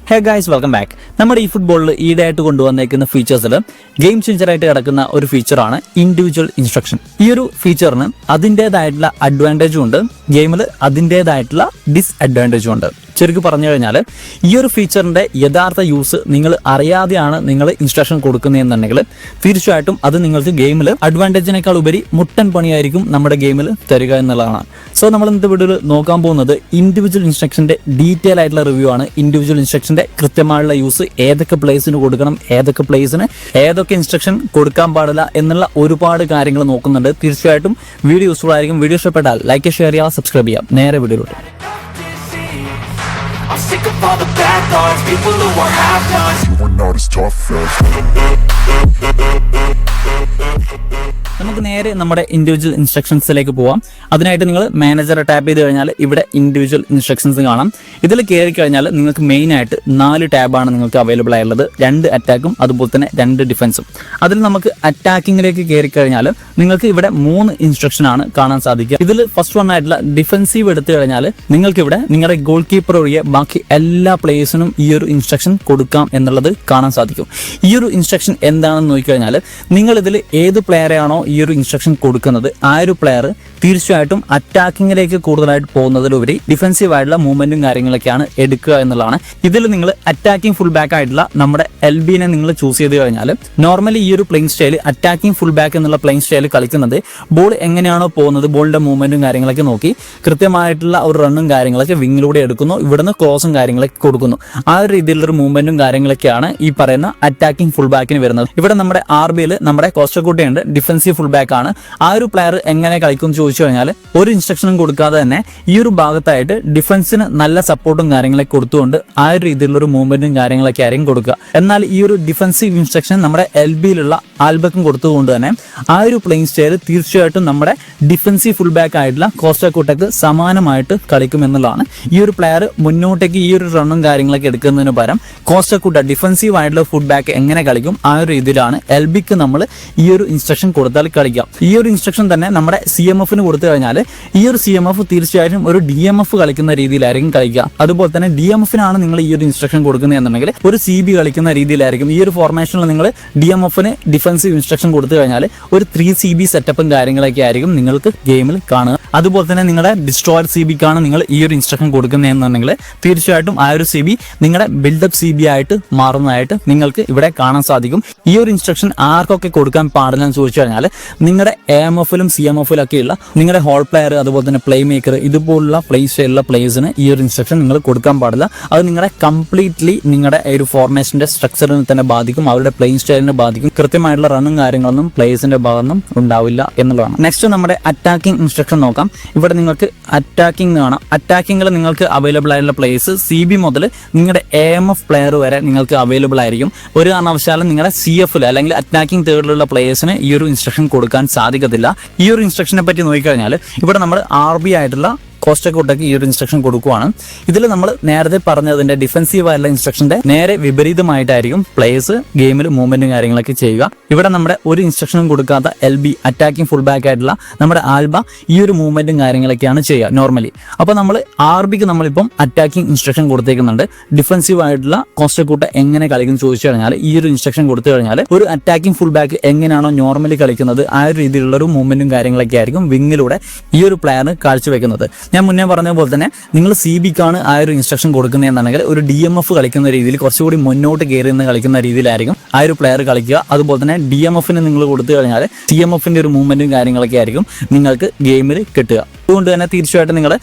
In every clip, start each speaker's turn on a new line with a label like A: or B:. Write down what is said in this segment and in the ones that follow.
A: Hey guys, welcome back. നമ്മുടെ ഈ ഫുട്ബോളിൽ ഈടായിട്ട് കൊണ്ടുവന്നേക്കുന്ന ഫീച്ചേഴ്സിൽ ഗെയിം ചേഞ്ചറായിട്ട് കിടക്കുന്ന ഒരു ഫീച്ചറാണ് ഇൻഡിവിജ്വൽ ഇൻസ്ട്രക്ഷൻ. ഈ ഒരു ഫീച്ചറിന് അതിൻ്റെതായിട്ടുള്ള അഡ്വാൻറ്റേജും ഉണ്ട്, ഗെയിമിൽ അതിൻ്റെതായിട്ടുള്ള ഡിസ്അഡ്വാൻറ്റേജും ഉണ്ട്. ശരിക്കും പറഞ്ഞു കഴിഞ്ഞാൽ ഈ ഒരു ഫീച്ചറിന്റെ യഥാർത്ഥ യൂസ് നിങ്ങൾ അറിയാതെയാണ് നിങ്ങൾ ഇൻസ്ട്രക്ഷൻ കൊടുക്കുന്നതെന്നുണ്ടെങ്കിൽ തീർച്ചയായിട്ടും അത് നിങ്ങൾക്ക് ഗെയിമിൽ അഡ്വാൻറ്റേജിനേക്കാൾ ഉപരി മുട്ടൻ പണിയായിരിക്കും നമ്മുടെ ഗെയിമിൽ തരിക എന്നുള്ളതാണ്. സോ നമ്മൾ ഇന്നത്തെ വീഡിയോയിൽ നോക്കാൻ പോകുന്നത് ഇൻഡിവിജ്വൽ ഇൻസ്ട്രക്ഷന്റെ ഡീറ്റെയിൽ ആയിട്ടുള്ള റിവ്യൂ ആണ്. ഇൻഡിവിജ്വൽ ഇൻസ്ട്രക്ഷന്റെ കൃത്യമായുള്ള യൂസ്, ഏതൊക്കെ പ്ലേസിന് കൊടുക്കണം, ഏതൊക്കെ പ്ലേസിന് ഏതൊക്കെ ഇൻസ്ട്രക്ഷൻ കൊടുക്കാൻ പാടില്ല എന്നുള്ള ഒരുപാട് കാര്യങ്ങൾ നോക്കുന്നുണ്ട്. തീർച്ചയായിട്ടും വീഡിയോ യൂസ്ഫുൾ ആയിരിക്കും. വീഡിയോ ഇഷ്ടപ്പെട്ടാൽ ലൈക്ക്, ഷെയർ ചെയ്യുക, സബ്സ്ക്രൈബ് ചെയ്യാം. നേരെ വീഡിയോയിലോട്ട്.
B: I'm sick of all the bad thoughts, people who are half-nots. You are not as tough as
A: നമുക്ക് നേരെ നമ്മുടെ ഇൻഡിവിജ്വൽ ഇൻസ്ട്രക്ഷൻസിലേക്ക് പോവാം. അതിനായിട്ട് നിങ്ങൾ മാനേജറെ ടാപ്പ് ചെയ്ത് കഴിഞ്ഞാൽ ഇവിടെ ഇൻഡിവിജ്വൽ ഇൻസ്ട്രക്ഷൻസ് കാണാം. ഇതിൽ കയറി കഴിഞ്ഞാൽ നിങ്ങൾക്ക് മെയിൻ ആയിട്ട് 4 ടാബാണ് നിങ്ങൾക്ക് അവൈലബിൾ ആയുള്ളത്. 2 അറ്റാക്കും അതുപോലെ തന്നെ 2 ഡിഫൻസും. അതിൽ നമുക്ക് അറ്റാക്കിങ്ങിലേക്ക് കയറി കഴിഞ്ഞാൽ നിങ്ങൾക്ക് ഇവിടെ 3 ഇൻസ്ട്രക്ഷൻ ആണ് കാണാൻ സാധിക്കുക. ഇതിൽ ഫസ്റ്റ് വൺ ആയിട്ടുള്ള ഡിഫൻസീവ് എടുത്തു കഴിഞ്ഞാൽ നിങ്ങൾക്ക് ഇവിടെ നിങ്ങളുടെ ഗോൾ കീപ്പർ ഒഴികെ ബാക്കി എല്ലാ പ്ലേയേഴ്സിനും ഈ ഒരു ഇൻസ്ട്രക്ഷൻ കൊടുക്കാം എന്നുള്ളത് കാണാൻ സാധിക്കും. ഈ ഒരു ഇൻസ്ട്രക്ഷൻ എന്താണെന്ന് നോക്കിക്കഴിഞ്ഞാൽ നിങ്ങൾ ഇതിൽ ഏത് പ്ലെയറെയാണോ ഈ ഒരു ഇൻസ്ട്രക്ഷൻ കൊടുക്കുന്നത് ആ ഒരു പ്ലെയർ തീർച്ചയായിട്ടും അറ്റാക്കിങ്ങിലേക്ക് കൂടുതലായിട്ട് പോകുന്നതിലുപരി ഡിഫൻസീവ് ആയിട്ടുള്ള മൂവ്മെന്റും കാര്യങ്ങളൊക്കെയാണ് എടുക്കുക എന്നുള്ളതാണ്. ഇതിൽ നിങ്ങൾ അറ്റാക്കിംഗ് ഫുൾ ബാക്ക് ആയിട്ടുള്ള നമ്മുടെ എൽബിനെ നിങ്ങൾ ചൂസ് ചെയ്ത് കഴിഞ്ഞാൽ നോർമലി ഈ ഒരു playing style attacking full back എന്നുള്ള പ്ലേയിങ് സ്റ്റൈൽ കളിക്കുന്നത് ബോൾ എങ്ങനെയാണോ പോകുന്നത് ബോളിന്റെ മൂവ്മെന്റും കാര്യങ്ങളൊക്കെ നോക്കി കൃത്യമായിട്ടുള്ള ഒരു റണ്ണും കാര്യങ്ങളൊക്കെ വിങ്ങിലൂടെ എടുക്കുന്നു, ഇവിടുന്ന് ക്രോസും കാര്യങ്ങളൊക്കെ കൊടുക്കുന്നു. ആ ഒരു രീതിയിലുള്ള മൂവ്മെന്റും കാര്യങ്ങളൊക്കെയാണ് ഈ പറയുന്ന അറ്റാക്കിംഗ് ഫുൾ ബാക്കിന് വരുന്നത്. ഇവിടെ നമ്മുടെ RBയിൽ നമ്മുടെ കോസ്റ്റക്കുട്ടിയുണ്ട്, ഡിഫൻസീവ് ഫുൾ ബാക്ക് ആണ്. ആ ഒരു പ്ലെയർ എങ്ങനെ കളിക്കും ചോദിച്ചു കഴിഞ്ഞാൽ ഒരു ഇൻസ്ട്രക്ഷനും കൊടുക്കാതെ തന്നെ ഈ ഒരു ഭാഗത്തായിട്ട് ഡിഫൻസിന് നല്ല സപ്പോർട്ടും കാര്യങ്ങളൊക്കെ കൊടുത്തുകൊണ്ട് ആ ഒരു രീതിയിലുള്ള ഒരു മൂവ്മെന്റും കാര്യങ്ങളൊക്കെ ആയിരിക്കും കൊടുക്കുക. എന്നാൽ ഈ ഒരു ഡിഫൻസീവ് ഇൻസ്ട്രക്ഷൻ നമ്മുടെ എൽബിയിലുള്ള ആൽബക്കും കൊടുത്തുകൊണ്ട് തന്നെ ആ ഒരു പ്ലേയിങ് സ്റ്റൈൽ തീർച്ചയായിട്ടും നമ്മുടെ ഡിഫൻസീവ് ഫുൾ ബാക്ക് ആയിട്ടുള്ള കോസ്റ്റക്കുട്ടക്ക് സമാനമായിട്ട് കളിക്കും എന്നുള്ളതാണ്. ഈ ഒരു പ്ലെയർ മുന്നോട്ടേക്ക് ഈ ഒരു റണ്ണും കാര്യങ്ങളൊക്കെ എടുക്കുന്നതിന് പകരം കോസ്റ്റക്കുട്ട ഡിഫൻസീവ് ആയിട്ടുള്ള ഫുൾ ബാക്ക് എങ്ങനെ കളിക്കും ആ ഒരു രീതിയിലാണ് എൽബിക്ക് നമ്മൾ ഈ ഒരു ഇൻസ്ട്രക്ഷൻ കൊടുത്താൽ കളിക്കാം. ഈ ഒരു ഇൻസ്ട്രക്ഷൻ തന്നെ നമ്മുടെ CMFന് കൊടുത്തു കഴിഞ്ഞാൽ ഈ ഒരു CMF തീർച്ചയായിട്ടും ഒരു DMF കളിക്കുന്ന രീതിയിലായിരിക്കും കളിക്കുക. അതുപോലെ തന്നെ DMFനാണ് നിങ്ങൾ ഈ ഒരു ഇൻസ്ട്രക്ഷൻ കൊടുക്കുന്നത് എന്നുണ്ടെങ്കിൽ ഒരു CB കളിക്കുന്ന രീതിയിലായിരിക്കും. ഈ ഒരു ഫോർമേഷനിൽ നിങ്ങൾ DMFന് ഡിഫൻസീവ് ഇൻസ്ട്രക്ഷൻ കൊടുത്തു കഴിഞ്ഞാൽ ഒരു 3CB സെറ്റപ്പും കാര്യങ്ങളൊക്കെ ആയിരിക്കും നിങ്ങൾക്ക് ഗെയിമിൽ കാണുക. അതുപോലെ തന്നെ നിങ്ങളുടെ ഡിസ്ട്രോയർ CBക്കാണ് നിങ്ങൾ ഈ ഒരു ഇൻസ്ട്രക്ഷൻ കൊടുക്കുന്നതെന്നുണ്ടെങ്കിൽ തീർച്ചയായിട്ടും ആ ഒരു CB നിങ്ങളുടെ ബിൽഡപ്പ് CB ആയിട്ട് മാറുന്നതായിട്ട് നിങ്ങൾക്ക് ഇവിടെ കാണാൻ സാധിക്കും. ഈ ഒരു ഇൻസ്ട്രക്ഷൻ ആർക്കൊക്കെ കൊടുക്കാൻ പാടില്ലെന്ന് ചോദിച്ചു കഴിഞ്ഞാൽ നിങ്ങളുടെ AMFലും CMFലും ഒക്കെയുള്ള നിങ്ങളുടെ ഹോൾ പ്ലെയർ അതുപോലെ തന്നെ പ്ലേ മേക്കർ ഇതുപോലുള്ള പ്ലേ സ്റ്റൈലുള്ള പ്ലേയേഴ്സിന് ഈ ഒരു ഇൻസ്ട്രക്ഷൻ നിങ്ങൾ കൊടുക്കാൻ പാടില്ല. അത് നിങ്ങളുടെ കംപ്ലീറ്റ്ലി നിങ്ങളുടെ ഒരു ഫോർമേഷന്റെ സ്ട്രക്ചറിനെ തന്നെ ബാധിക്കും, അവരുടെ പ്ലേയിങ് സ്റ്റൈലിനെ ബാധിക്കും. കൃത്യമായിട്ടുള്ള റണ്ണും കാര്യങ്ങളൊന്നും പ്ലേയേഴ്സിന്റെ ഭാഗത്തുനിന്നും ഉണ്ടാവില്ല എന്നുള്ളതാണ്. നെക്സ്റ്റ് നമ്മുടെ അറ്റാക്കിംഗ് ഇൻസ്ട്രക്ഷൻ നോക്കാം. ഇവിടെ നിങ്ങൾക്ക് അറ്റാക്കിംഗ് കാണാം. അറ്റാക്കിങ്ങിൽ നിങ്ങൾക്ക് അവൈലബിൾ ആയിട്ടുള്ള പ്ലേയേഴ്സ് CB മുതൽ നിങ്ങളുടെ AMF പ്ലെയർ വരെ നിങ്ങൾക്ക് അവൈലബിൾ ആയിരിക്കും. ഒരു കാരണവശാലും നിങ്ങളുടെ CFൽ അല്ലെങ്കിൽ അറ്റാക്കിംഗ് തേർഡിലുള്ള പ്ലേയേഴ്സിന് ഈ ഒരു ഇൻസ്ട്രക്ഷൻ കൊടുക്കാൻ സാധിക്കത്തില്ല. ഈ ഒരു ഇൻസ്ട്രക്ഷനെ പറ്റി നോക്കിക്കഴിഞ്ഞാൽ ഇവിടെ നമ്മൾ RB ആയിട്ടുള്ള കോസ്റ്റക്കുട്ടക്ക് ഈ ഒരു ഇൻസ്ട്രക്ഷൻ കൊടുക്കുവാണ്. ഇതിൽ നമ്മൾ നേരത്തെ പറഞ്ഞതിന്റെ ഡിഫൻസീവ് ആയിട്ടുള്ള ഇൻസ്ട്രക്ഷന്റെ നേരെ വിപരീതമായിട്ടായിരിക്കും പ്ലേയേഴ്സ് ഗെയിമിൽ മൂവ്മെന്റും കാര്യങ്ങളൊക്കെ ചെയ്യുക. ഇവിടെ നമ്മുടെ ഒരു ഇൻസ്ട്രക്ഷനും കൊടുക്കാത്ത LB അറ്റാക്കിംഗ് ഫുൾ ബാക്ക് ആയിട്ടുള്ള നമ്മുടെ ആൽബ ഈ ഒരു മൂവ്മെന്റും കാര്യങ്ങളൊക്കെയാണ് ചെയ്യുക നോർമലി. അപ്പൊ നമ്മൾ RBക്ക് നമ്മളിപ്പം അറ്റാക്കിംഗ് ഇൻസ്ട്രക്ഷൻ കൊടുത്തേക്കുന്നുണ്ട്. ഡിഫൻസീവ് ആയിട്ടുള്ള കോസ്റ്റക്കുട്ട എങ്ങനെ കളിക്കും ചോദിച്ചു കഴിഞ്ഞാൽ ഈ ഒരു ഇൻസ്ട്രക്ഷൻ കൊടുത്തു കഴിഞ്ഞാൽ ഒരു അറ്റാക്കിംഗ് ഫുൾ ബാക്ക് എങ്ങനെയാണോ നോർമലി കളിക്കുന്നത് ആ ഒരു രീതിയിലുള്ള ഒരു മൂവ്മെന്റും കാര്യങ്ങളൊക്കെ ആയിരിക്കും വിങ്ങിലൂടെ ഈ ഒരു പ്ലെയറിന് കാഴ്ചവെക്കുന്നത്. ഞാൻ മുന്നേ പറഞ്ഞ പോലെ തന്നെ നിങ്ങൾ CBക്കാണ് ആ ഒരു ഇൻസ്ട്രക്ഷൻ കൊടുക്കുന്നതെന്നുണ്ടെങ്കിൽ ഒരു DMF കളിക്കുന്ന രീതിയിൽ കുറച്ചുകൂടി മുന്നോട്ട് കയറി നിന്ന് കളിക്കുന്ന രീതിയിലായിരിക്കും ആ ഒരു പ്ലെയർ കളിക്കുക. അതുപോലെ തന്നെ DMFന് നിങ്ങൾ കൊടുത്തു കഴിഞ്ഞാൽ CMFന്റെ ഒരു മൂവ്മെന്റും കാര്യങ്ങളൊക്കെ ആയിരിക്കും നിങ്ങൾക്ക് ഗെയിമിൽ കിട്ടുക. അതുകൊണ്ട് തന്നെ തീർച്ചയായിട്ടും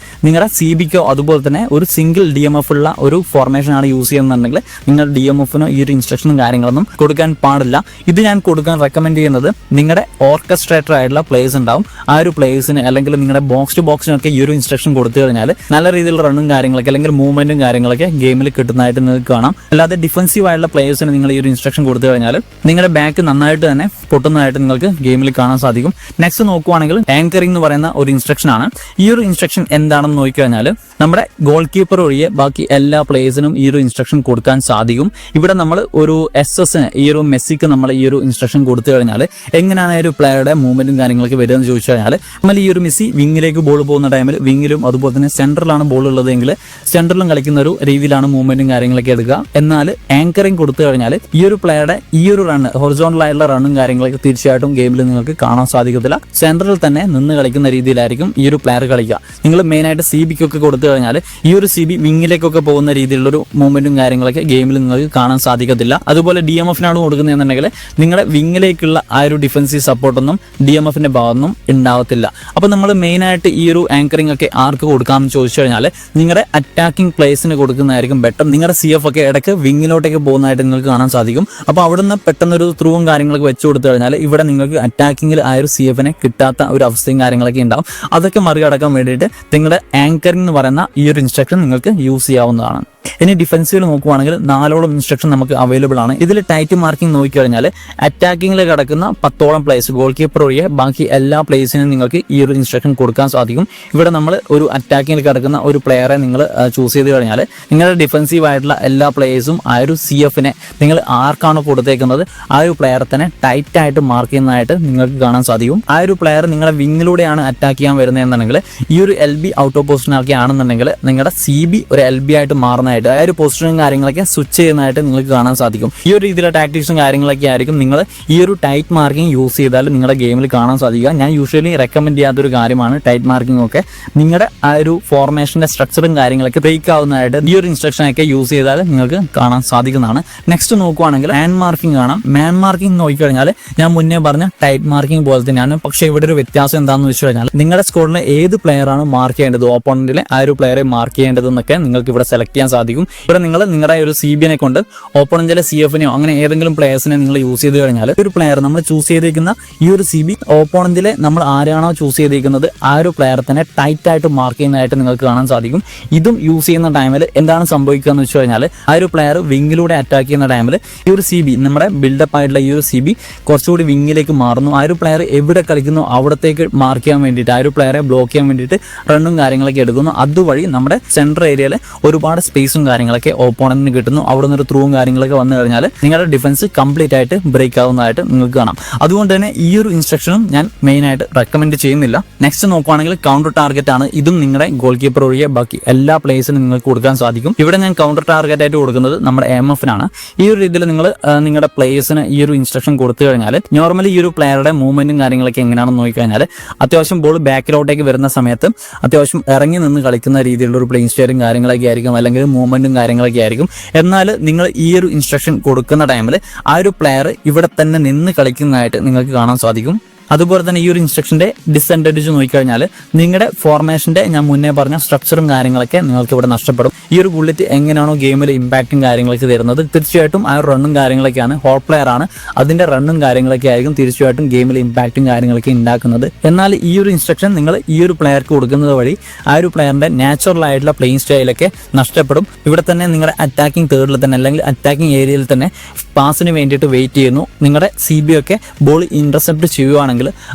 A: നിങ്ങളുടെ CBക്കോ അതുപോലെ തന്നെ ഒരു സിംഗിൾ DMF ഉള്ള ഒരു ഫോർമേഷൻ ആണ് യൂസ് ചെയ്യുന്നുണ്ടെങ്കിൽ നിങ്ങൾ DMFനോ ഈ ഒരു ഇൻസ്ട്രക്ഷനും കാര്യങ്ങളൊന്നും കൊടുക്കാൻ പാടില്ല. ഇത് ഞാൻ കൊടുക്കാൻ റെക്കമെൻഡ് ചെയ്യുന്നത് നിങ്ങളുടെ ഓർക്കസ്ട്രേറ്റർ ആയിട്ടുള്ള പ്ലേയേഴ്സ് ഉണ്ടാവും. ആ ഒരു പ്ലേയേഴ്സിന് അല്ലെങ്കിൽ നിങ്ങളുടെ ബോക്സ് ടു ബോക്സിനൊക്കെ ഈ ഒരു ഇൻസ്ട്രക്ഷൻ കൊടുത്തു കഴിഞ്ഞാൽ നല്ല രീതിയിലുള്ള റണ്ണും കാര്യങ്ങളൊക്കെ അല്ലെങ്കിൽ മൂവ്മെന്റും കാര്യങ്ങളൊക്കെ ഗെയിമിൽ കിട്ടുന്നതായിട്ട് നിങ്ങൾക്ക് കാണാം. അല്ലാതെ ഡിഫൻസീവ് ആയിട്ടുള്ള പ്ലേയേഴ്സിന് നിങ്ങൾ ഈ ഒരു ഇൻസ്ട്രക്ഷൻ കൊടുത്തു കഴിഞ്ഞാൽ നിങ്ങളുടെ ബാക്ക് നന്നായിട്ട് തന്നെ പൊട്ടുന്നതായിട്ട് നിങ്ങൾക്ക് ഗെയിമിൽ കാണാൻ സാധിക്കും. നെക്സ്റ്റ് നോക്കുവാണെങ്കിൽ ആങ്കറിംഗ് എന്ന് പറയുന്ന ഒരു ഇൻസ്ട്രക്ഷൻ ആണ്. ഈ ഒരു ഇൻസ്ട്രക്ഷൻ എന്താണെന്ന് നോക്കിക്കഴിഞ്ഞാൽ നമ്മുടെ ഗോൾ കീപ്പർ ഒഴികെ ബാക്കി എല്ലാ പ്ലേയേഴ്സിനും ഈ ഒരു ഇൻസ്ട്രക്ഷൻ കൊടുക്കാൻ സാധിക്കും. ഇവിടെ നമ്മൾ ഒരു SS ഈ ഒരു മെസ്സിക്ക് നമ്മൾ ഈ ഒരു ഇൻസ്ട്രക്ഷൻ കൊടുത്തു കഴിഞ്ഞാൽ എങ്ങനെയാണ് ഒരു പ്ലെയറുടെ മൂവ്മെന്റും കാര്യങ്ങളൊക്കെ വരിക എന്ന് ചോദിച്ചു കഴിഞ്ഞാൽ നമ്മൾ ഈ ഒരു മെസ്സി വിങ്ങിലേക്ക് ബോൾ പോകുന്ന ടൈമിൽ വിങ്ങിൽ വിങ്ങിലും അതുപോലെ തന്നെ സെൻട്രലാണ് ബോൾ ഉള്ളതെങ്കിൽ സെൻട്രലും കളിക്കുന്ന ഒരു രീതിയിലാണ് മൂവ്മെന്റും കാര്യങ്ങളൊക്കെ എടുക്കുക. എന്നാൽ ആങ്കറിങ് കൊടുത്തു കഴിഞ്ഞാൽ ഈ ഒരു പ്ലെയറുടെ ഈ ഒരു റണ്ണ് ഹൊറിസോണ്ടലായിട്ടുള്ള റണ്ണും കാര്യങ്ങളൊക്കെ തീർച്ചയായിട്ടും ഗെയിമിൽ നിങ്ങൾക്ക് കാണാൻ സാധിക്കത്തില്ല. സെൻട്രലിൽ തന്നെ നിന്ന് കളിക്കുന്ന രീതിയിലായിരിക്കും ഈ ഒരു പ്ലെയർ കളിക്കുക. നിങ്ങൾ മെയിനായിട്ട് CBക്കൊക്കെ കൊടുത്തു കഴിഞ്ഞാൽ ഈ ഒരു CB വിങ്ങിലേക്കൊക്കെ പോകുന്ന രീതിയിലുള്ളൊരു മൂവ്മെന്റും കാര്യങ്ങളൊക്കെ ഗെയിമിൽ നിങ്ങൾക്ക് കാണാൻ സാധിക്കത്തില്ല. അതുപോലെ DMFനാണ് കൊടുക്കുന്നതെന്നുണ്ടെങ്കിൽ നിങ്ങളുടെ വിങ്ങിലേക്കുള്ള ആ ഒരു ഡിഫൻസീവ് സപ്പോർട്ടൊന്നും DMFന്റെ ഭാഗത്തൊന്നും ഉണ്ടാവത്തില്ല. അപ്പോൾ നമ്മൾ മെയിനായിട്ട് ഈ ഒരു ആങ്കറിംഗ് ഒക്കെ ആർക്ക് കൊടുക്കാമെന്ന് ചോദിച്ചു കഴിഞ്ഞാൽ നിങ്ങളുടെ അറ്റാക്കിംഗ് പ്ലേസിന് കൊടുക്കുന്നതായിരിക്കും ബെറ്റർ. നിങ്ങളുടെ CF ഒക്കെ ഇടയ്ക്ക് വിങ്ങിലോട്ടേക്ക് പോകുന്നതായിട്ട് നിങ്ങൾക്ക് കാണാൻ സാധിക്കും. അപ്പോൾ അവിടുന്ന് പെട്ടെന്നൊരു ത്രൂവും കാര്യങ്ങളൊക്കെ വെച്ച് കൊടുത്തു കഴിഞ്ഞാൽ ഇവിടെ നിങ്ങൾക്ക് അറ്റാക്കിങ്ങിൽ ആ ഒരു CFനെ കിട്ടാത്ത ഒരു അവസ്ഥയും കാര്യങ്ങളൊക്കെ ഉണ്ടാവും. അതൊക്കെ മറികടക്കാൻ വേണ്ടിയിട്ട് നിങ്ങളുടെ ആങ്കറിംഗ് എന്ന് പറയുന്ന ഈ ഒരു ഇൻസ്ട്രക്ഷൻ നിങ്ങൾക്ക് യൂസ് ചെയ്യാവുന്നതാണ്. ഇനി ഡിഫൻസീവിൽ നോക്കുവാണെങ്കിൽ 4ഓളം ഇൻസ്ട്രക്ഷൻ നമുക്ക് അവൈലബിൾ ആണ്. ഇതിൽ ടൈറ്റ് മാർക്കിംഗ് നോക്കിക്കഴിഞ്ഞാൽ അറ്റാക്കിങ്ങിൽ കിടക്കുന്ന 10ഓളം പ്ലേസ് ഗോൾ കീപ്പർ ഒഴികെ ബാക്കി എല്ലാ പ്ലേസിനും നിങ്ങൾക്ക് ഈ ഒരു ഇൻസ്ട്രക്ഷൻ കൊടുക്കാൻ സാധിക്കും. ഇവിടെ നമ്മൾ ഒരു അറ്റാക്കിങ്ങിൽ കിടക്കുന്ന ഒരു പ്ലെയറെ നിങ്ങൾ ചൂസ് ചെയ്ത് കഴിഞ്ഞാൽ നിങ്ങളുടെ ഡിഫൻസീവ് ആയിട്ടുള്ള എല്ലാ പ്ലേയേഴ്സും ആ ഒരു CFനെ നിങ്ങൾ ആർക്കാണോ കൊടുത്തേക്കുന്നത് ആ ഒരു പ്ലെയറെ തന്നെ ടൈറ്റ് ആയിട്ട് മാർക്ക് ചെയ്യുന്നതായിട്ട് നിങ്ങൾക്ക് കാണാൻ സാധിക്കും. ആ ഒരു പ്ലെയർ നിങ്ങളുടെ വിങ്ങിലൂടെയാണ് അറ്റാക്ക് ചെയ്യാൻ വരുന്നതെന്നുണ്ടെങ്കിൽ ഈ ഒരു LB ഔട്ട് ഓഫ് പൊസിഷൻ ഒക്കെ ആണെന്നുണ്ടെങ്കിൽ നിങ്ങളുടെ CB ഒരു LB ആയിട്ട് മാറുന്ന ആ ഒരു പൊസിഷനും കാര്യങ്ങളൊക്കെ സ്വിച്ച് ചെയ്യുന്നതായിട്ട് നിങ്ങൾക്ക് കാണാൻ സാധിക്കും. ഈ ഒരു രീതിയിലുള്ള ടാക്ടിക്സും കാര്യങ്ങളൊക്കെ ആയിരിക്കും നിങ്ങൾ ഈ ഒരു ടൈറ്റ് മാർക്കിംഗ് യൂസ് ചെയ്താൽ നിങ്ങളുടെ ഗെയിമിൽ കാണാൻ സാധിക്കുക. ഞാൻ യൂഷ്വലി റെക്കമെൻഡ് ചെയ്യാത്തൊരു കാര്യമാണ് ടൈറ്റ് മാർക്കിംഗ് ഒക്കെ. നിങ്ങളുടെ ആ ഒരു ഫോർമേഷന്റെ സ്ട്രക്ചറും കാര്യങ്ങളൊക്കെ ബ്രേക്ക് ആവുന്നതായിട്ട് ഈ ഒരു ഇൻസ്ട്രക്ഷൻ ഒക്കെ യൂസ് ചെയ്താൽ നിങ്ങൾക്ക് കാണാൻ സാധിക്കുന്നതാണ്. നെക്സ്റ്റ് നോക്കുവാണെങ്കിൽ മാൻ മാർക്കിംഗ് കാണാം. മാൻ മാർക്കിംഗ് നോക്കിക്കഴിഞ്ഞാൽ ഞാൻ മുന്നേ പറഞ്ഞ ടൈറ്റ് മാർക്കിംഗ് പോലെ തന്നെയാണ്. പക്ഷേ ഇവിടെ ഒരു വ്യത്യാസം എന്താണെന്ന് വെച്ച് കഴിഞ്ഞാൽ നിങ്ങളുടെ സ്കോഡിലെ ഏത് പ്ലെയറാണ് മാർക്ക് ചെയ്യേണ്ടത്, ഓപ്പോണന്റിലെ ആ ഒരു പ്ലെയറെ മാർക്ക് ചെയ്യേണ്ടതെന്നൊക്കെ നിങ്ങൾക്ക് ഇവിടെ സെലക്ട് ചെയ്യാൻ സാധിക്കും. ഇവിടെ നിങ്ങൾ നിങ്ങളുടെ ഒരു CBനെ കൊണ്ട് ഓപ്പോണന്റിലെ CFനെയോ അങ്ങനെ ഏതെങ്കിലും പ്ലെയേഴ്സിനെ നിങ്ങൾ യൂസ് ചെയ്ത് കഴിഞ്ഞാൽ ഒരു പ്ലെയർ നമ്മൾ ചൂസ് ചെയ്തിരിക്കുന്ന ഈ ഒരു CB ഓപ്പോണന്റിലെ നമ്മൾ ആരാണോ ചൂസ് ചെയ്തിരിക്കുന്നത് ആ ഒരു പ്ലെയർ തന്നെ ടൈറ്റ് ആയിട്ട് മാർക്ക് ചെയ്യുന്നതായിട്ട് നിങ്ങൾക്ക് കാണാൻ സാധിക്കും. ഇതും യൂസ് ചെയ്യുന്ന ടൈമിൽ എന്താണ് സംഭവിക്കുക എന്ന് വെച്ച് കഴിഞ്ഞാൽ ആ ഒരു പ്ലെയർ വിങ്ങിലൂടെ അറ്റാക്ക് ചെയ്യുന്ന ടൈമിൽ ഈ ഒരു CB നമ്മുടെ ബിൽഡപ്പ് ആയിട്ടുള്ള ഈ ഒരു CB കുറച്ചുകൂടി വിങ്ങിലേക്ക് മാറുന്നു. ആ ഒരു പ്ലെയർ എവിടെ കളിക്കുന്നു അവിടത്തേക്ക് മാർക്ക് ചെയ്യാൻ വേണ്ടിയിട്ട് ആ ഒരു പ്ലെയറെ ബ്ലോക്ക് ചെയ്യാൻ വേണ്ടിയിട്ട് റണ്ണും കാര്യങ്ങളൊക്കെ എടുക്കുന്നു. അതുവഴി നമ്മുടെ സെൻട്രൽ ഏരിയയിൽ ഒരുപാട് സ്പേസും കാര്യങ്ങളൊക്കെ ഓപ്പോണന്റിന് കിട്ടുന്നു. അവിടെ നിന്ന് ഒരു ത്രൂവും കാര്യങ്ങളൊക്കെ വന്നു കഴിഞ്ഞാൽ നിങ്ങളുടെ ഡിഫൻസ് കംപ്ലീറ്റ് ആയിട്ട് ബ്രേക്ക് ആവുന്നതായിട്ട് നിങ്ങൾക്ക് കാണാം. അതുകൊണ്ട് തന്നെ ഈ ഒരു ഇൻസ്ട്രക്ഷനും ഞാൻ മെയിൻ ആയിട്ട് റെക്കമെൻഡ് ചെയ്യുന്നില്ല. നെക്സ്റ്റ് നോക്കുവാണെങ്കിൽ കൗണ്ടർ ടാർഗറ്റ് ആണ്. ഇതും നിങ്ങളുടെ ഗോൾ കീപ്പർ ഒഴികെ ബാക്കി എല്ലാ പ്ലേസിനും നിങ്ങൾക്ക് കൊടുക്കാൻ സാധിക്കും. ഇവിടെ ഞാൻ കൗണ്ടർ ടാർഗറ്റ് ആയിട്ട് കൊടുക്കുന്നത് നമ്മുടെ MFനാണ്. ഈ ഒരു രീതിയിൽ നിങ്ങൾ നിങ്ങളുടെ പ്ലേയേഴ്സിന് ഈ ഒരു ഇൻസ്ട്രക്ഷൻ കൊടുത്തു കഴിഞ്ഞാൽ നോർമലി ഈ ഒരു പ്ലെയറുടെ മൂവ്മെന്റും കാര്യങ്ങളൊക്കെ എങ്ങനെയാണെന്ന് നോക്കിക്കഴിഞ്ഞാൽ അത്യാവശ്യം ബോൾ ബാക്കിലോട്ടേക്ക് വരുന്ന സമയത്ത് അത്യാവശ്യം ഇറങ്ങി നിന്ന് കളിക്കുന്ന രീതിയിലുള്ള ഒരു പ്ലേയിങ് സ്റ്റൈലും കാര്യങ്ങളൊക്കെ ആയിരിക്കും, അല്ലെങ്കിൽ മൂവ്മെന്റും കാര്യങ്ങളൊക്കെ ആയിരിക്കും. എന്നാൽ നിങ്ങൾ ഈ ഒരു ഇൻസ്ട്രക്ഷൻ കൊടുക്കുന്ന ടൈമിൽ ആ ഒരു പ്ലെയർ ഇവിടെ തന്നെ നിന്ന് കളിക്കുന്നതായിട്ട് നിങ്ങൾക്ക് കാണാൻ സാധിക്കും. അതുപോലെ തന്നെ ഈ ഒരു ഇൻസ്ട്രക്ഷന്റെ ഡിസഡ്വാൻറ്റേജ് നോക്കിക്കഴിഞ്ഞാൽ നിങ്ങളുടെ ഫോർമേഷന്റെ ഞാൻ മുന്നേ പറഞ്ഞ സ്ട്രക്ചറും കാര്യങ്ങളൊക്കെ നിങ്ങൾക്ക് ഇവിടെ നഷ്ടപ്പെടും. ഈ ഒരു ബുള്ളറ്റ് എങ്ങനെയാണോ ഗെയിമിൽ ഇമ്പാക്റ്റും കാര്യങ്ങളൊക്കെ തരുന്നത് തീർച്ചയായിട്ടും ആ റണ്ണും കാര്യങ്ങളൊക്കെയാണ്. ഹോട്ട് പ്ലെയർ ആണ്, അതിന്റെ റണ്ണും കാര്യങ്ങളൊക്കെ ആയിരിക്കും തീർച്ചയായിട്ടും ഗെയിമിൽ ഇമ്പാക്റ്റും കാര്യങ്ങളൊക്കെ ഉണ്ടാക്കുന്നത്. എന്നാൽ ഈ ഒരു ഇൻസ്ട്രക്ഷൻ നിങ്ങൾ ഈ ഒരു പ്ലെയർക്ക് കൊടുക്കുന്നത് വഴി ആ ഒരു പ്ലെയറിന്റെ നാച്ചുറൽ ആയിട്ടുള്ള പ്ലേയിങ് സ്റ്റൈലൊക്കെ നഷ്ടപ്പെടും. ഇവിടെ തന്നെ നിങ്ങളുടെ അറ്റാക്കിംഗ് തേർഡിൽ തന്നെ അല്ലെങ്കിൽ അറ്റാക്കിംഗ് ഏരിയയിൽ തന്നെ പാസിന് വേണ്ടിയിട്ട് വെയിറ്റ് ചെയ്യുന്നു. നിങ്ങളുടെ CB ഒക്കെ ബോൾ ഇന്റർസെപ്റ്റ് ചെയ്യുവാണെങ്കിൽ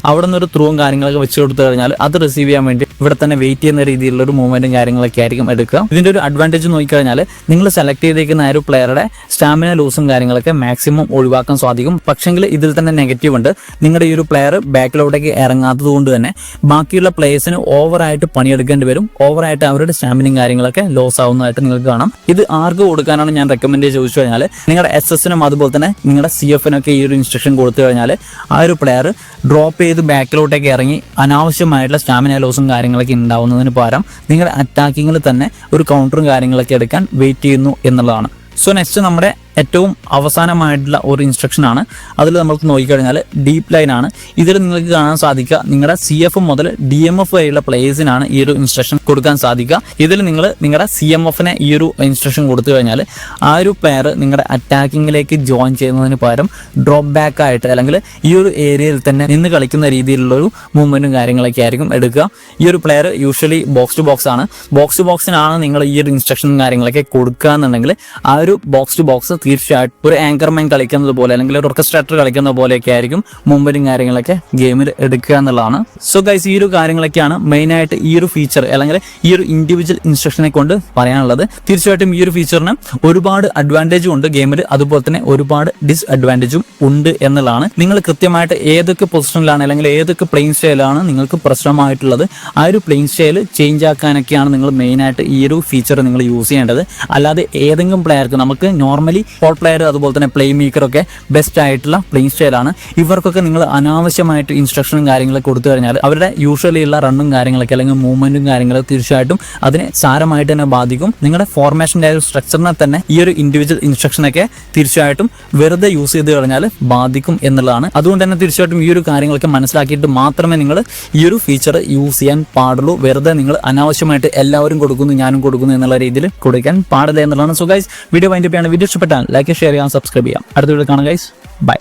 A: അവിടെ നിന്ന് ഒരു ത്രൂവും കാര്യങ്ങളൊക്കെ വെച്ച് കൊടുത്തു കഴിഞ്ഞാൽ അത് റിസീവ് ചെയ്യാൻ വേണ്ടി ഇവിടെ തന്നെ വെയിറ്റ് ചെയ്യുന്ന രീതിയിലുള്ള ഒരു മൂവ്മെന്റും കാര്യങ്ങളൊക്കെ ആയിരിക്കും എടുക്കുക. ഇതിന്റെ ഒരു അഡ്വാൻറ്റേജ് നോക്കിക്കഴിഞ്ഞാൽ നിങ്ങൾ സെലക്ട് ചെയ്തേക്കുന്ന ആ ഒരു പ്ലെയറുടെ സ്റ്റാമിന ലൂസും കാര്യങ്ങളൊക്കെ മാക്സിമം ഒഴിവാക്കാൻ സാധിക്കും. പക്ഷെങ്കിൽ ഇതിൽ തന്നെ നെഗറ്റീവ് ഉണ്ട്. നിങ്ങളുടെ ഈ ഒരു പ്ലെയർ ബാക്കിലോട്ടേക്ക് ഇറങ്ങാത്തത് കൊണ്ട് തന്നെ ബാക്കിയുള്ള പ്ലേയേഴ്സിന് ഓവറായിട്ട് പണിയെടുക്കേണ്ടി വരും. ഓവറായിട്ട് അവരുടെ സ്റ്റാമിനയും കാര്യങ്ങളൊക്കെ ലോസ് ആവുന്നതായിട്ട് നിങ്ങൾക്ക് കാണാം. ഇത് ആർക്ക് കൊടുക്കാനാണ് ഞാൻ റെക്കമെൻഡ് ചോദിച്ചു കഴിഞ്ഞാൽ നിങ്ങളുടെ SS-നും അതുപോലെ തന്നെ നിങ്ങളുടെ CF-നൊക്കെ ഈ ഒരു ഇൻസ്ട്രക്ഷൻ കൊടുത്തു കഴിഞ്ഞാൽ ആ ഒരു പ്ലെയർ ഡ്രോപ്പ് ചെയ്ത് ബാക്കിലോട്ടേക്ക് ഇറങ്ങി അനാവശ്യമായിട്ടുള്ള സ്റ്റാമിന ലോസും കാര്യങ്ങളൊക്കെ ഉണ്ടാവുന്നതിന് പകരം നിങ്ങളുടെ അറ്റാക്കിങ്ങിൽ തന്നെ ഒരു കൗണ്ടറും കാര്യങ്ങളൊക്കെ എടുക്കാൻ വെയിറ്റ് ചെയ്യുന്നു എന്നുള്ളതാണ്. സോ നെക്സ്റ്റ് നമ്മുടെ ഏറ്റവും അവസാനമായിട്ടുള്ള ഒരു ഇൻസ്ട്രക്ഷൻ ആണ്. അതിൽ നമുക്ക് നോക്കിക്കഴിഞ്ഞാൽ ഡീപ്പ് ലൈൻ ആണ്. ഇതിൽ നിങ്ങൾക്ക് കാണാൻ സാധിക്കുക നിങ്ങളുടെ CF മുതൽ DMF വരെയുള്ള പ്ലേയേഴ്സിനാണ് ഈ ഒരു ഇൻസ്ട്രക്ഷൻ കൊടുക്കാൻ സാധിക്കുക. ഇതിൽ നിങ്ങൾ നിങ്ങളുടെ CMFനെ ഈ ഒരു ഇൻസ്ട്രക്ഷൻ കൊടുത്തു കഴിഞ്ഞാൽ ആ ഒരു പ്ലെയർ നിങ്ങളുടെ അറ്റാക്കിങ്ങിലേക്ക് ജോയിൻ ചെയ്യുന്നതിന് പകരം ഡ്രോപ്പ് ബാക്ക് ആയിട്ട് അല്ലെങ്കിൽ ഈ ഒരു ഏരിയയിൽ തന്നെ നിന്ന് കളിക്കുന്ന രീതിയിലുള്ളൊരു മൂവ്മെന്റും കാര്യങ്ങളൊക്കെ ആയിരിക്കും എടുക്കുക. ഈ ഒരു player usually box to box ആണ്. ബോക്സ് ടു ബോക്സിനാണ് നിങ്ങൾ ഈ ഒരു ഇൻസ്ട്രക്ഷനും കാര്യങ്ങളൊക്കെ കൊടുക്കുക എന്നുണ്ടെങ്കിൽ ആ ഒരു ബോക്സ് ടു ബോക്സ് തീർച്ചയായിട്ടും ഒരു ആങ്കർമാൻ കളിക്കുന്നത് പോലെ അല്ലെങ്കിൽ ഒരു ഓർക്കസ്ട്രേറ്റർ കളിക്കുന്ന പോലെയൊക്കെ ആയിരിക്കും മൂവ്മെന്റും കാര്യങ്ങളൊക്കെ ഗെയിമിൽ എടുക്കുക എന്നുള്ളതാണ്. സോ ഗൈസ്, ഈ ഒരു കാര്യങ്ങളൊക്കെയാണ് മെയിൻ ആയിട്ട് ഈ ഒരു ഫീച്ചർ അല്ലെങ്കിൽ ഈ ഒരു ഇൻഡിവിജ്വൽ ഇൻസ്ട്രക്ഷനെ കൊണ്ട് പറയാനുള്ളത്. തീർച്ചയായിട്ടും ഈ ഒരു ഫീച്ചറിന് ഒരുപാട് അഡ്വാൻറ്റേജും ഉണ്ട് ഗെയിമിൽ, അതുപോലെ തന്നെ ഒരുപാട് ഡിസ്അഡ്വാൻറ്റേജും ഉണ്ട് എന്നുള്ളതാണ്. നിങ്ങൾ കൃത്യമായിട്ട് ഏതൊക്കെ പൊസിഷനിലാണ് അല്ലെങ്കിൽ ഏതൊക്കെ പ്ലെയിൻ സ്റ്റൈലാണ് നിങ്ങൾക്ക് പ്രശ്നമായിട്ടുള്ളത്, ആ ഒരു പ്ലെയിൻ സ്റ്റൈൽ ചേഞ്ച് ആക്കാനൊക്കെയാണ് നിങ്ങൾ മെയിൻ ആയിട്ട് ഈ ഒരു ഫീച്ചർ നിങ്ങൾ യൂസ് ചെയ്യേണ്ടത്. അല്ലാതെ ഏതെങ്കിലും പ്ലെയർക്ക് നമുക്ക് നോർമലി ഫോൾ പ്ലെയർ അതുപോലെ തന്നെ പ്ലേ മേക്കർ ഒക്കെ ബെസ്റ്റ് ആയിട്ടുള്ള പ്ലെയിൻ സ്റ്റൈലാണ്. ഇവർക്കൊക്കെ നിങ്ങൾ അനാവശ്യമായിട്ട് ഇൻസ്ട്രക്ഷനും കാര്യങ്ങളൊക്കെ കൊടുത്തു കഴിഞ്ഞാൽ അവരുടെ യൂഷ്വലി ഉള്ള റണ്ണും കാര്യങ്ങളൊക്കെ അല്ലെങ്കിൽ മൂവ്മെന്റും കാര്യങ്ങളൊക്കെ തീർച്ചയായിട്ടും അതിനെ സാരമായിട്ട് തന്നെ ബാധിക്കും. നിങ്ങളുടെ ഫോർമേഷൻ്റെ സ്ട്രക്ചറിനെ തന്നെ ഈ ഒരു ഇൻഡിവിജ്വൽ ഇൻസ്ട്രക്ഷനൊക്കെ തീർച്ചയായിട്ടും വെറുതെ യൂസ് ചെയ്ത് കഴിഞ്ഞാൽ ബാധിക്കും എന്നുള്ളതാണ്. അതുകൊണ്ട് തന്നെ തീർച്ചയായിട്ടും ഈ ഒരു കാര്യങ്ങളൊക്കെ മനസ്സിലാക്കിയിട്ട് മാത്രമേ നിങ്ങൾ ഈ ഒരു ഫീച്ചർ യൂസ് ചെയ്യാൻ പാടുള്ളൂ. വെറുതെ നിങ്ങൾ അനാവശ്യമായിട്ട് എല്ലാവരും കൊടുക്കുന്നു ഞാനും കൊടുക്കുന്നു എന്നുള്ള രീതിയിൽ കൊടുക്കാൻ പാടില്ല എന്നുള്ളതാണ്. സോ ഗൈസ്, വീഡിയോ വൈൻഡപ്പ് ചെയ്യാണ്. വീഡിയോ ഇഷ്ടപ്പെട്ടാൽ ലൈക്ക്, ഷെയർ ചെയ്യാം, സബ്സ്ക്രൈബ് ചെയ്യാം. അടുത്ത വീഡിയോ കാണാം ഗൈസ്. ബൈ.